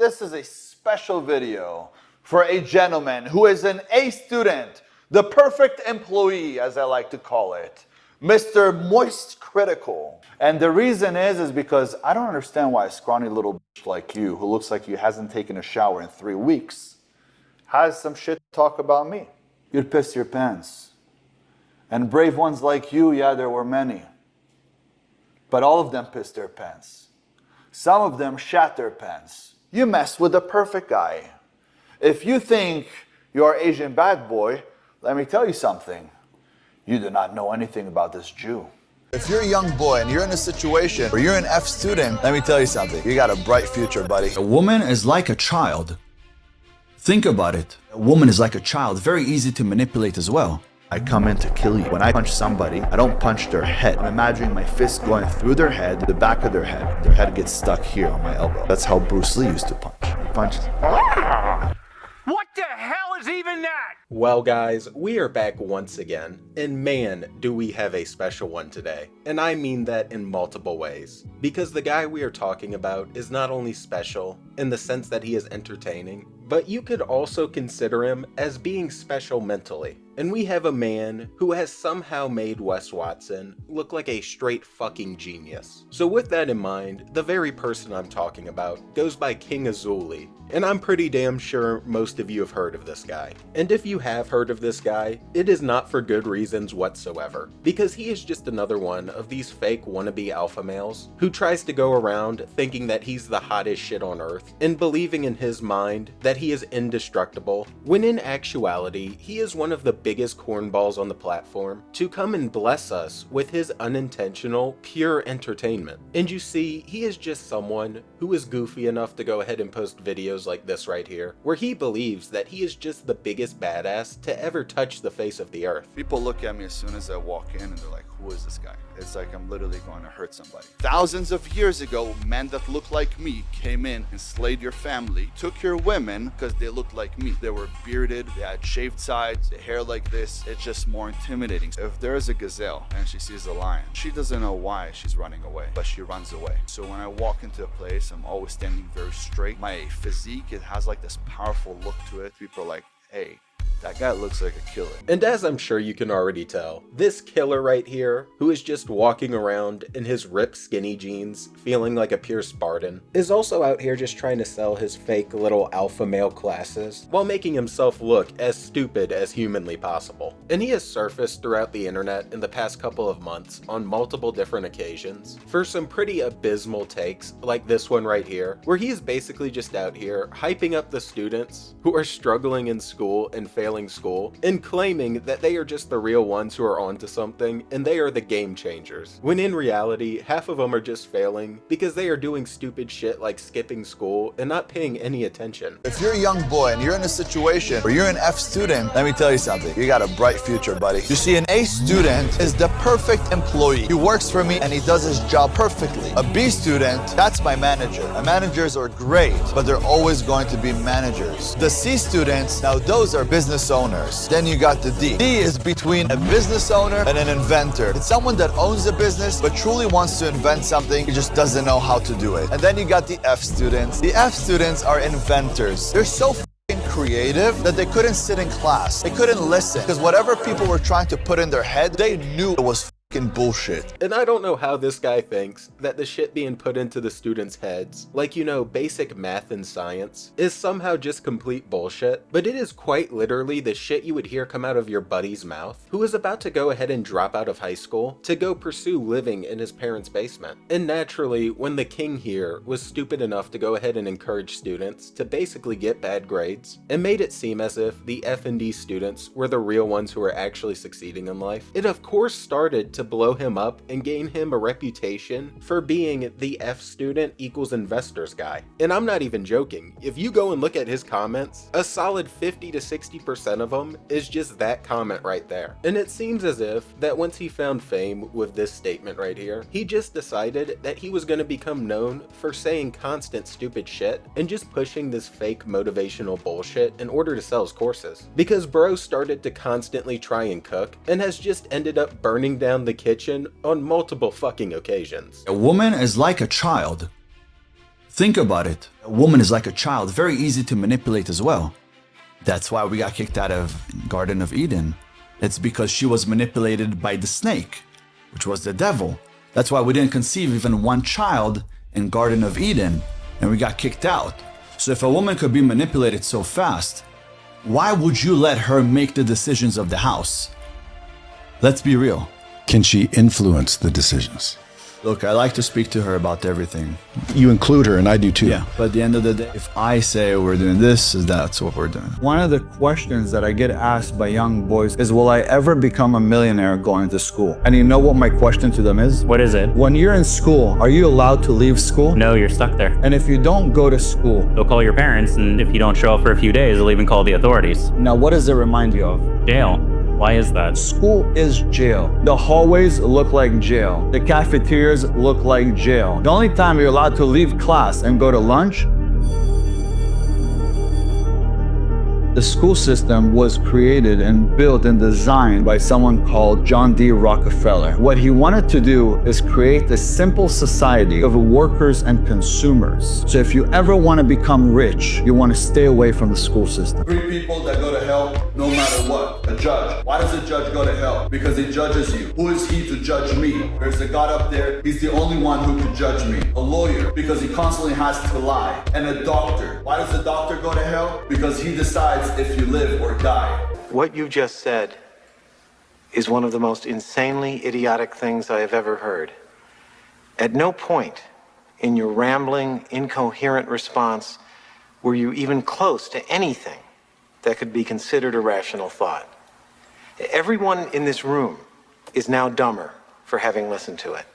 This is a special video for a gentleman who is an A student, the perfect employee, as I like to call it, Mr. Moist Critical. And the reason is because I don't understand why a scrawny little bitch like you, who looks like you hasn't taken a shower in 3 weeks, has some shit to talk about me. You'd piss your pants. And brave ones like you, yeah, there were many. But all of them pissed their pants. Some of them shat their pants. You mess with the perfect guy. If you think you're Asian bad boy, let me tell you something. You do not know anything about this Jew. If you're a young boy and you're in a situation where you're an F student, let me tell you something. You got a bright future, buddy. A woman is like a child. Think about it. A woman is like a child, very easy to manipulate as well. I come in to kill you. When I punch somebody, I don't punch their head. I'm imagining my fist going through their head, the back of their head. Their head gets stuck here on my elbow. That's how Bruce Lee used to punch. He punches. What the hell is even that? Well guys, we are back once again, and man, do we have a special one today. And I mean that in multiple ways. Because the guy we are talking about is not only special in the sense that he is entertaining, but you could also consider him as being special mentally. And we have a man who has somehow made Wes Watson look like a straight fucking genius. So with that in mind, the very person I'm talking about goes by King Azoulay. And I'm pretty damn sure most of you have heard of this guy. And if you have heard of this guy, it is not for good reasons whatsoever. Because he is just another one of these fake wannabe alpha males who tries to go around thinking that he's the hottest shit on earth and believing in his mind that he is indestructible, when in actuality, he is one of the biggest cornballs on the platform to come and bless us with his unintentional, pure entertainment. And you see, he is just someone who is goofy enough to go ahead and post videos like this right here, where he believes that he is just the biggest badass to ever touch the face of the earth. People look at me as soon as I walk in and they're like, who is this guy? It's like I'm literally going to hurt somebody. Thousands of years ago, men that looked like me came in and slayed your family, took your women because they looked like me. They were bearded, they had shaved sides, the hair like this. It's just more intimidating. If there is a gazelle and she sees a lion, she doesn't know why she's running away, but she runs away. So when I walk into a place, I'm always standing very straight. My physique, it has like this powerful look to it. People are like, hey, that guy looks like a killer. And as I'm sure you can already tell, this killer right here, who is just walking around in his ripped skinny jeans, feeling like a pure Spartan, is also out here just trying to sell his fake little alpha male classes, while making himself look as stupid as humanly possible. And he has surfaced throughout the internet in the past couple of months on multiple different occasions for some pretty abysmal takes, like this one right here, where he is basically just out here hyping up the students who are struggling in school and failing school and claiming that they are just the real ones who are onto something and they are the game changers, when in reality half of them are just failing because they are doing stupid shit like skipping school and not paying any attention. If you're a young boy and you're in a situation where you're an F student, let me tell you something. You got a bright future, buddy. You see, an A student is the perfect employee. He works for me and he does his job perfectly. A B student, that's my manager. And managers are great, but they're always going to be managers. The C students, now those are business owners. Then you got the D. D is between a business owner and an inventor. It's someone that owns a business but truly wants to invent something, he just doesn't know how to do it. And then you got the F students. The F students are inventors. They're so creative that they couldn't sit in class. They couldn't listen because whatever people were trying to put in their head, they knew it was fucking bullshit. And I don't know how this guy thinks that the shit being put into the students' heads, like, you know, basic math and science, is somehow just complete bullshit, but it is quite literally the shit you would hear come out of your buddy's mouth, who is about to go ahead and drop out of high school to go pursue living in his parents' basement. And naturally, when the king here was stupid enough to go ahead and encourage students to basically get bad grades, and made it seem as if the F and D students were the real ones who were actually succeeding in life, it of course started to blow him up and gain him a reputation for being the F student equals investors guy. And I'm not even joking. If you go and look at his comments, a solid 50 to 60% of them is just that comment right there. And it seems as if that once he found fame with this statement right here, he just decided that he was going to become known for saying constant stupid shit and just pushing this fake motivational bullshit in order to sell his courses. Because bro started to constantly try and cook and has just ended up burning down the kitchen on multiple fucking occasions. A woman is like a child. Think about it. A woman is like a child, very easy to manipulate as well. That's why we got kicked out of Garden of Eden. It's because she was manipulated by the snake, which was the devil. That's why we didn't conceive even one child in Garden of Eden, and we got kicked out. So if a woman could be manipulated so fast, why would you let her make the decisions of the house? Let's be real. Can she influence the decisions? Look, I like to speak to her about everything. You include her, and I do too. Yeah, but at the end of the day, if I say we're doing this, that's what we're doing. One of the questions that I get asked by young boys is, will I ever become a millionaire going to school? And you know what my question to them is? What is it? When you're in school, are you allowed to leave school? No, you're stuck there. And if you don't go to school, They'll call your parents, and if you don't show up for a few days, they'll even call the authorities. now what does it remind you of? Jail. Why is that? School is jail. The hallways look like jail. The cafeterias look like jail. The only time you're allowed to leave class and go to lunch, the school system was created and built and designed by someone called John D. Rockefeller. What he wanted to do is create a simple society of workers and consumers. So if you ever want to become rich, you want to stay away from the school system. 3 people that go to hell no matter what. A judge. Why does a judge go to hell? Because he judges you. Who is he to judge me? There's a God up there. He's the only one who can judge me. A lawyer. Because he constantly has to lie. And a doctor. Why does the doctor go to hell? Because he decides if you live or die. What you just said is one of the most insanely idiotic things I have ever heard. At no point in your rambling, incoherent response were you even close to anything that could be considered a rational thought. Everyone in this room is now dumber for having listened to it.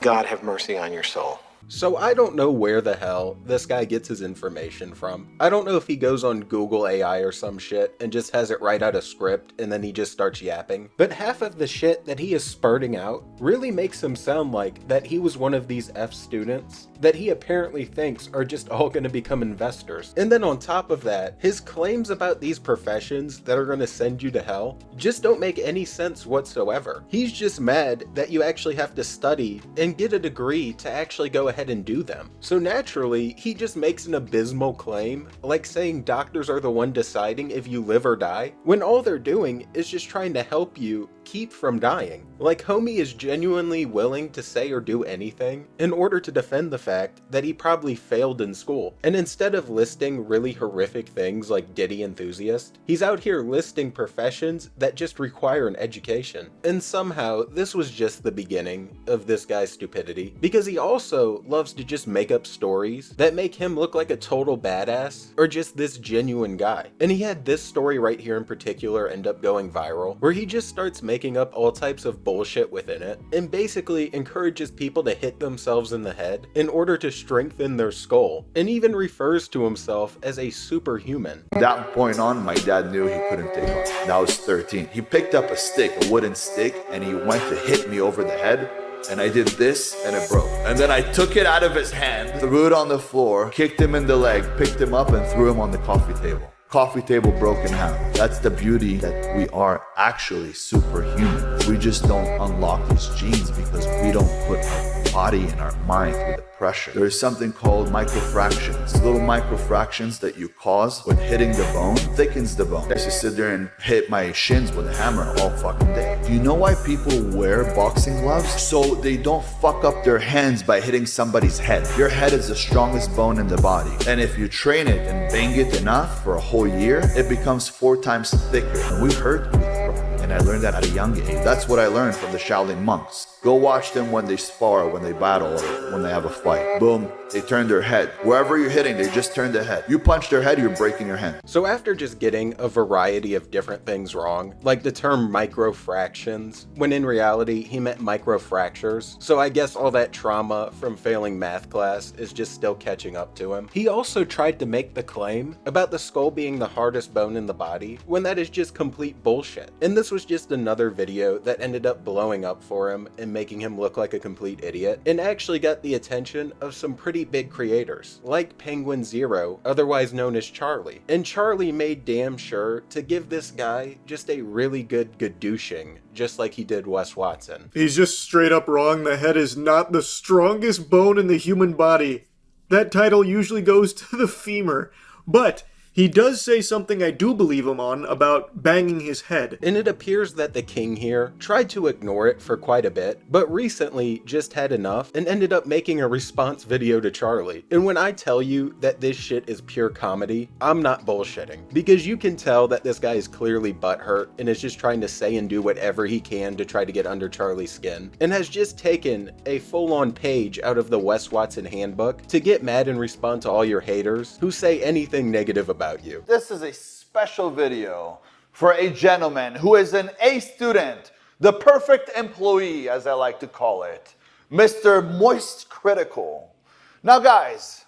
God have mercy on your soul. So I don't know where the hell this guy gets his information from. I don't know if he goes on Google AI or some shit and just has it write out a script and then he just starts yapping. But half of the shit that he is spurting out really makes him sound like that he was one of these F students that he apparently thinks are just all going to become investors. And then on top of that, his claims about these professions that are going to send you to hell just don't make any sense whatsoever. He's just mad that you actually have to study and get a degree to actually go ahead and do them. So naturally, he just makes an abysmal claim, like saying doctors are the one deciding if you live or die, when all they're doing is just trying to help you keep from dying. Like, homie is genuinely willing to say or do anything in order to defend the fact that he probably failed in school. And instead of listing really horrific things like Diddy enthusiast, he's out here listing professions that just require an education. And somehow, this was just the beginning of this guy's stupidity, because he also loves to just make up stories that make him look like a total badass or just this genuine guy. And he had this story right here in particular end up going viral, where he just starts making up all types of bullshit within it and basically encourages people to hit themselves in the head in order to strengthen their skull, and even refers to himself as a superhuman. From that point on, my dad knew he couldn't take off. And I was 13. He picked up a stick, a wooden stick, and he went to hit me over the head. And I did this, and it broke. And then I took it out of his hand, threw it on the floor, kicked him in the leg, picked him up, and threw him on the coffee table. Coffee table broke in half. That's the beauty, that we are actually superhuman. We just don't unlock these genes because we don't put our body and our mind through the pressure. There's something called microfractions. Little microfractions that you cause with hitting the bone thickens the bone. I used to sit there and hit my shins with a hammer all fucking day. Do you know why people wear boxing gloves? So they don't fuck up their hands by hitting somebody's head. Your head is the strongest bone in the body. And if you train it and bang it enough for a whole year, it becomes 4 times thicker. And we hurt, we throw. And I learned that at a young age. That's what I learned from the Shaolin monks. Go watch them when they spar, when they battle, or when they have a fight. Boom, they turn their head. Wherever you're hitting, they just turn their head. You punch their head, you're breaking your hand. So after just getting a variety of different things wrong, like the term microfractions, when in reality he meant microfractures, so I guess all that trauma from failing math class is just still catching up to him. He also tried to make the claim about the skull being the hardest bone in the body, when that is just complete bullshit. And this was just another video that ended up blowing up for him and making him look like a complete idiot, and actually got the attention of some pretty big creators, like Penguin Zero, otherwise known as Charlie. And Charlie made damn sure to give this guy just a really good gadooshing, just like he did Wes Watson. He's just straight up wrong. The head is not the strongest bone in the human body. that title usually goes to the femur. But he does say something I do believe him on about banging his head. And it appears that the king here tried to ignore it for quite a bit, but recently just had enough and ended up making a response video to Charlie. And when I tell you that this shit is pure comedy, I'm not bullshitting. Because you can tell that this guy is clearly butthurt and is just trying to say and do whatever he can to try to get under Charlie's skin, and has just taken a full-on page out of the Wes Watson handbook to get mad and respond to all your haters who say anything negative about you. This is a special video for a gentleman who is an A student, the perfect employee, as I like to call it, Mr. Moist Critical. Now guys,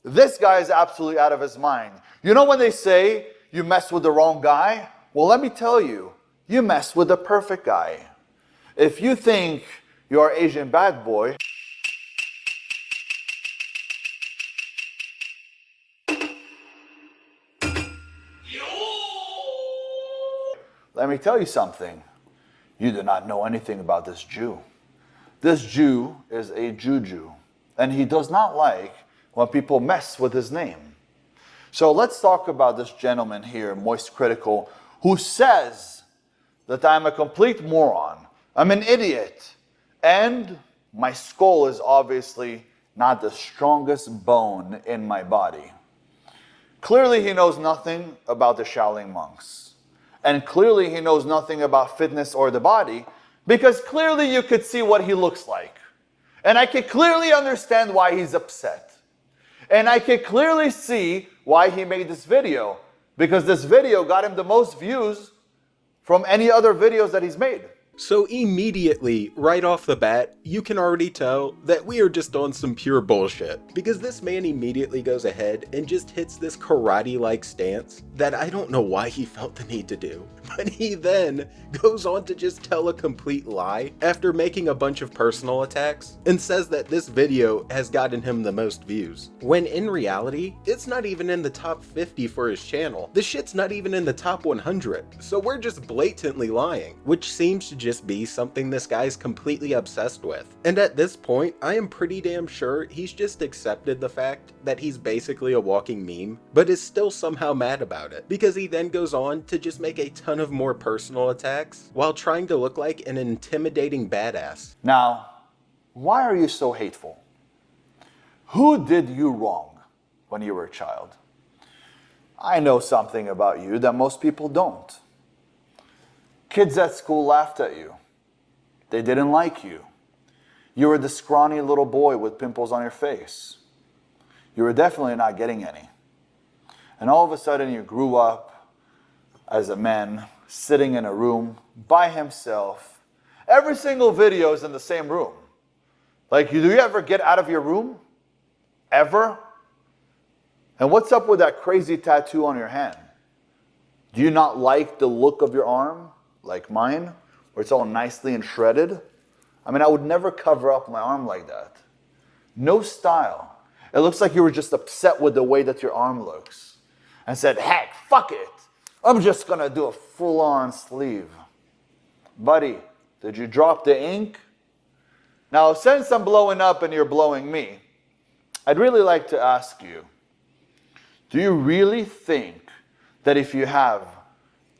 this guy is absolutely out of his mind. You know when they say you mess with the wrong guy? Well, let me tell you, you mess with the perfect guy. If you think you're Asian bad boy, let me tell you something. You do not know anything about this Jew. This Jew is a juju, and he does not like when people mess with his name. So let's talk about this gentleman here, Moist Critical, who says that I'm a complete moron, I'm an idiot, and my skull is obviously not the strongest bone in my body. Clearly he knows nothing about the Shaolin monks. And clearly he knows nothing about fitness or the body, because clearly you could see what he looks like. And I could clearly understand why he's upset. And I could clearly see why he made this video, because this video got him the most views from any other videos that he's made. So immediately, right off the bat, you can already tell that we are just on some pure bullshit. Because this man immediately goes ahead and just hits this karate-like stance that I don't know why he felt the need to do. But he then goes on to just tell a complete lie after making a bunch of personal attacks and says that this video has gotten him the most views. When in reality, it's not even in the top 50 for his channel. The shit's not even in the top 100. So we're just blatantly lying, which seems to just be something this guy's completely obsessed with. And at this point, I am pretty damn sure he's just accepted the fact that he's basically a walking meme, but is still somehow mad about it, because he then goes on to just make a ton of more personal attacks while trying to look like an intimidating badass. Now, why are you so hateful? Who did you wrong when you were a child? I know something about you that most people don't. Kids at school laughed at you. They didn't like you. You were the scrawny little boy with pimples on your face. You were definitely not getting any. And all of a sudden you grew up as a man, sitting in a room by himself. Every single video is in the same room. Like, do you ever get out of your room? Ever? And what's up with that crazy tattoo on your hand? Do you not like the look of your arm, like mine, where it's all nicely and shredded? I mean, I would never cover up my arm like that. No style. It looks like you were just upset with the way that your arm looks and said, heck, fuck it. I'm just gonna do a full-on sleeve. Buddy, did you drop the ink? Now, since I'm blowing up and you're blowing me, I'd really like to ask you, do you really think that if you have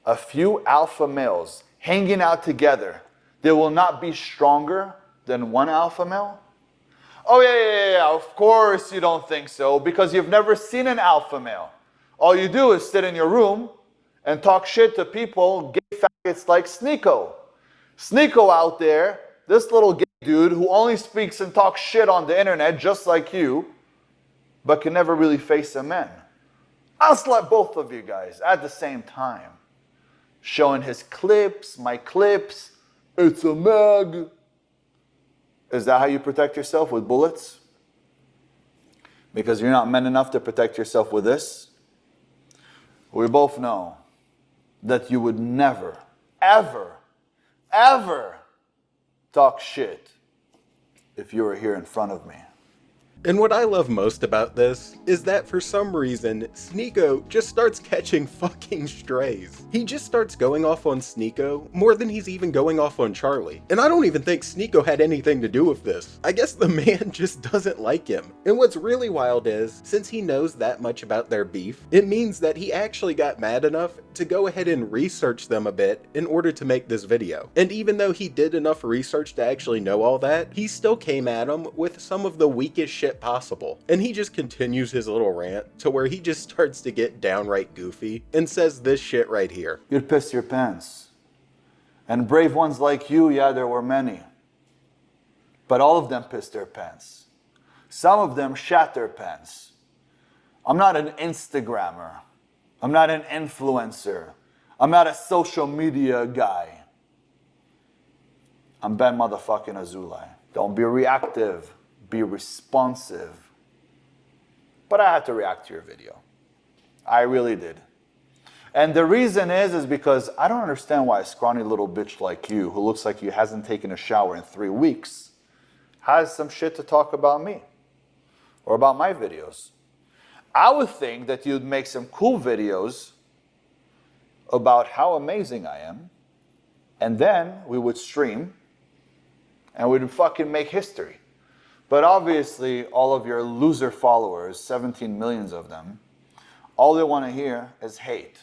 a few alpha males hanging out together, they will not be stronger than one alpha male? Oh yeah, of course you don't think so, because you've never seen an alpha male. All you do is sit in your room and talk shit to people, gay faggots like Sneeko. Sneeko out there, this little gay dude who only speaks and talks shit on the internet just like you, but can never really face a man. I'll slap both of you guys at the same time. Showing his clips, my clips, it's a mag. Is that how you protect yourself, with bullets? Because you're not men enough to protect yourself with this? We both know that you would never, ever, ever talk shit if you were here in front of me. And what I love most about this is that for some reason, Sneeko just starts catching fucking strays. He just starts going off on Sneeko more than he's even going off on Charlie. And I don't even think Sneeko had anything to do with this. I guess the man just doesn't like him. And what's really wild is, since he knows that much about their beef, it means that he actually got mad enough to go ahead and research them a bit in order to make this video. And even though he did enough research to actually know all that, he still came at him with some of the weakest shit possible. And he just continues his little rant to where he just starts to get downright goofy and says this shit right here. You'd piss your pants. And brave ones like you, yeah, there were many. But all of them pissed their pants. Some of them shat their pants. I'm not an Instagrammer. I'm not an influencer. I'm not a social media guy. I'm Ben motherfucking Azoulay. Don't be reactive. Be responsive. But I had to react to your video. I really did. And the reason is because I don't understand why a scrawny little bitch like you, who looks like you hasn't taken a shower in 3 weeks, has some shit to talk about me. Or about my videos. I would think that you'd make some cool videos about how amazing I am. And then we would stream. And we'd fucking make history. But obviously, all of your loser followers, 17 millions of them, all they want to hear is hate.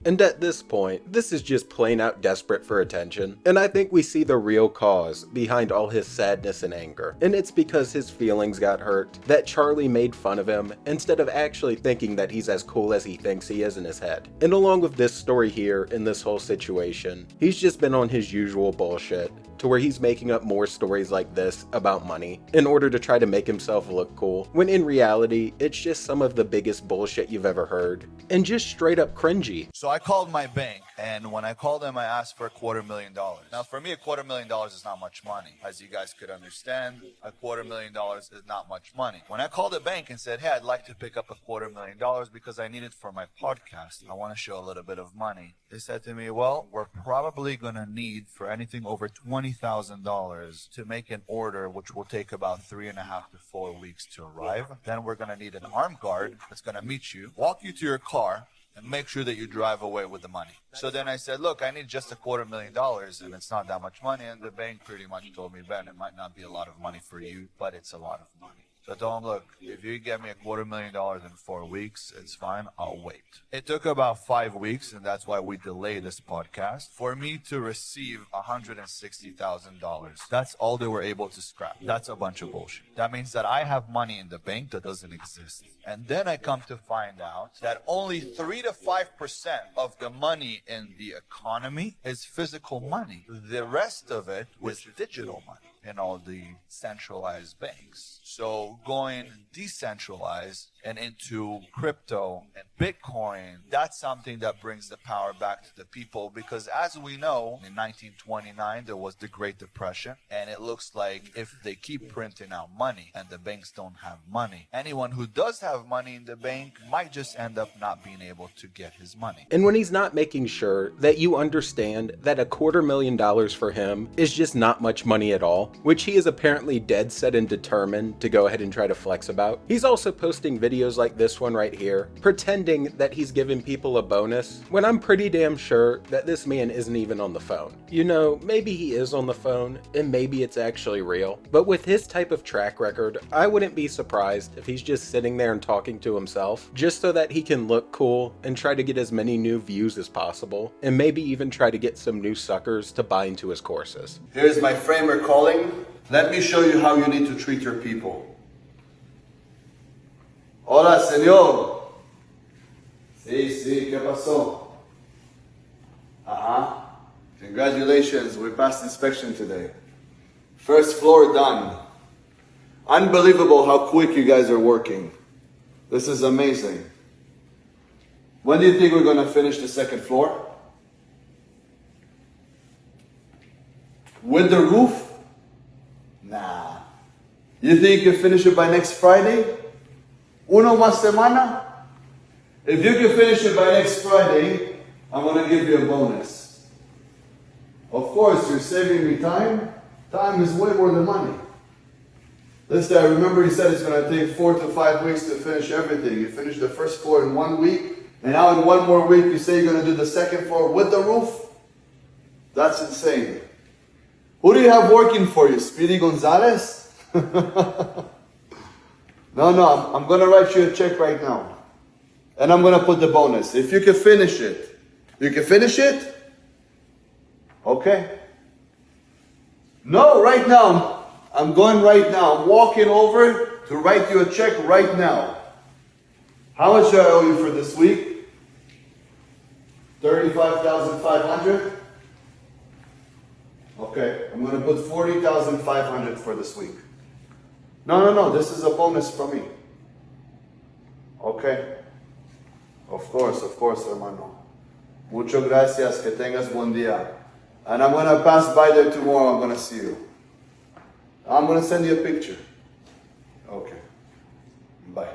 And at this point, this is just plain out desperate for attention. And I think we see the real cause behind all his sadness and anger. And it's because his feelings got hurt, that Charlie made fun of him, instead of actually thinking that he's as cool as he thinks he is in his head. And along with this story here, in this whole situation, he's just been on his usual bullshit, to where he's making up more stories like this about money in order to try to make himself look cool, when in reality, it's just some of the biggest bullshit you've ever heard, and just straight up cringy. So I called my bank, and when I called them, I asked for $250,000. Now, for me, $250,000 is not much money. As you guys could understand, $250,000 is not much money. When I called the bank and said, hey, I'd like to pick up $250,000 because I need it for my podcast, I want to show a little bit of money. They said to me, well, we're probably going to need for anything over $20,000 to make an order, which will take about 3.5 to 4 weeks to arrive. Then we're going to need an armed guard that's going to meet you, walk you to your car, and make sure that you drive away with the money. So then I said, look, I need just $250,000, and it's not that much money. And the bank pretty much told me, Ben, it might not be a lot of money for you, but it's a lot of money. So I told him, look, if you get me $250,000 in 4 weeks, it's fine, I'll wait. It took about 5 weeks, and that's why we delayed this podcast, for me to receive $160,000. That's all they were able to scrap. That's a bunch of bullshit. That means that I have money in the bank that doesn't exist. And then I come to find out that only 3 to 5% of the money in the economy is physical money. The rest of it was digital money in all the centralized banks. So going decentralized and into crypto and Bitcoin, that's something that brings the power back to the people, because as we know, in 1929, there was the Great Depression, and it looks like if they keep printing out money and the banks don't have money, anyone who does have money in the bank might just end up not being able to get his money. And when he's not making sure that you understand that $250,000 for him is just not much money at all, which he is apparently dead set and determined to go ahead and try to flex about, he's also posting videos like this one right here, pretending that he's giving people a bonus, when I'm pretty damn sure that this man isn't even on the phone. You know, maybe he is on the phone, and maybe it's actually real, but with his type of track record, I wouldn't be surprised if he's just sitting there and talking to himself, just so that he can look cool and try to get as many new views as possible, and maybe even try to get some new suckers to buy into his courses. Here's my framer calling. Let me show you how you need to treat your people. Hola, señor. Sí, ¿qué pasó? Congratulations, we passed inspection today. First floor done. Unbelievable how quick you guys are working. This is amazing. When do you think we're going to finish the second floor? With the roof? Nah. You think you can finish it by next Friday? Uno más semana? If you can finish it by next Friday, I'm going to give you a bonus. Of course, you're saving me time. Time is way more than money. Listen, I remember he said it's going to take 4 to 5 weeks to finish everything. You finished the first floor in 1 week, and now in 1 more week you say you're going to do the second floor with the roof? That's insane. Who do you have working for you? Speedy Gonzalez? No, I'm going to write you a check right now. And I'm going to put the bonus. If you can finish it. You can finish it? Okay. No, right now. I'm going right now. I'm walking over to write you a check right now. How much do I owe you for this week? 35,500? Okay, I'm going to put 40,500 for this week. No, this is a bonus from me. Okay. Of course, hermano. Muchas gracias, que tengas buen día. And I'm going to pass by there tomorrow, I'm going to see you. I'm going to send you a picture. Okay. Bye.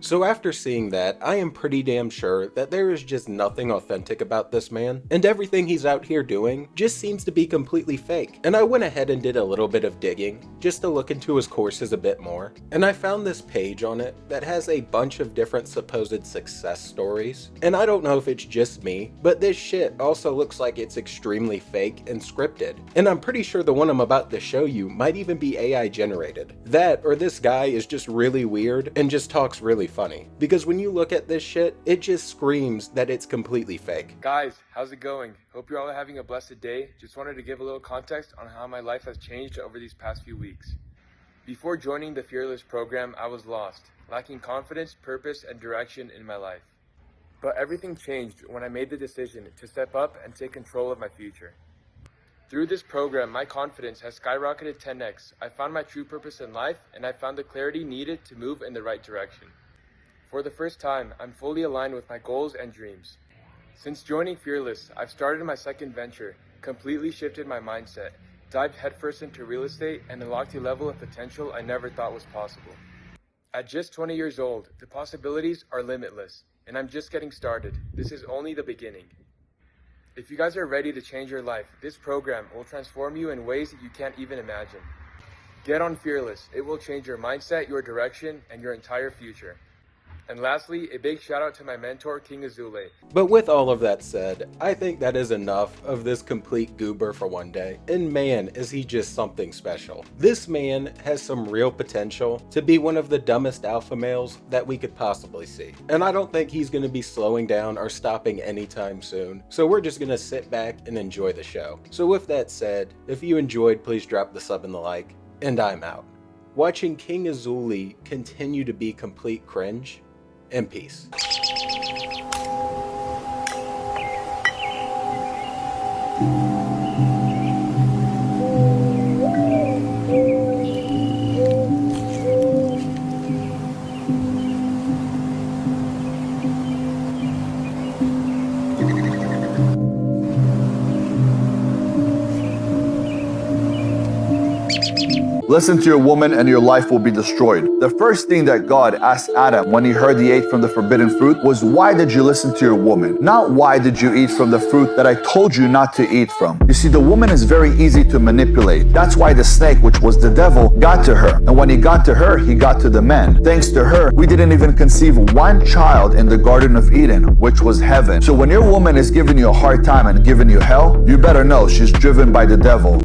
So after seeing that, I am pretty damn sure that there is just nothing authentic about this man, and everything he's out here doing just seems to be completely fake. And I went ahead and did a little bit of digging, just to look into his courses a bit more, and I found this page on it that has a bunch of different supposed success stories. And I don't know if it's just me, but this shit also looks like it's extremely fake and scripted. And I'm pretty sure the one I'm about to show you might even be AI generated. That, or this guy is just really weird and just talks really funny, because when you look at this shit, it just screams that it's completely fake. Guys, how's it going? Hope you're all having a blessed day. Just wanted to give a little context on how my life has changed over these past few weeks. Before joining the Fearless program, I was lost, lacking confidence, purpose, and direction in my life. But everything changed when I made the decision to step up and take control of my future. Through this program, my confidence has skyrocketed 10x. I found my true purpose in life, and I found the clarity needed to move in the right direction. For the first time, I'm fully aligned with my goals and dreams. Since joining Fearless, I've started my second venture, completely shifted my mindset, dived headfirst into real estate, and unlocked a level of potential I never thought was possible. At just 20 years old, the possibilities are limitless, and I'm just getting started. This is only the beginning. If you guys are ready to change your life, this program will transform you in ways that you can't even imagine. Get on Fearless. It will change your mindset, your direction, and your entire future. And lastly, a big shout out to my mentor, King Azoulay. But with all of that said, I think that is enough of this complete goober for one day. And man, is he just something special. This man has some real potential to be one of the dumbest alpha males that we could possibly see. And I don't think he's going to be slowing down or stopping anytime soon. So we're just going to sit back and enjoy the show. So with that said, if you enjoyed, please drop the sub and the like. And I'm out. Watching King Azoulay continue to be complete cringe, and peace. Listen to your woman and your life will be destroyed. The first thing that God asked Adam when he heard he ate from the forbidden fruit was, why did you listen to your woman? Not why did you eat from the fruit that I told you not to eat from. You see, the woman is very easy to manipulate. That's why the snake, which was the devil, got to her. And when he got to her, he got to the man. Thanks to her, we didn't even conceive one child in the Garden of Eden, which was heaven. So when your woman is giving you a hard time and giving you hell, you better know she's driven by the devil.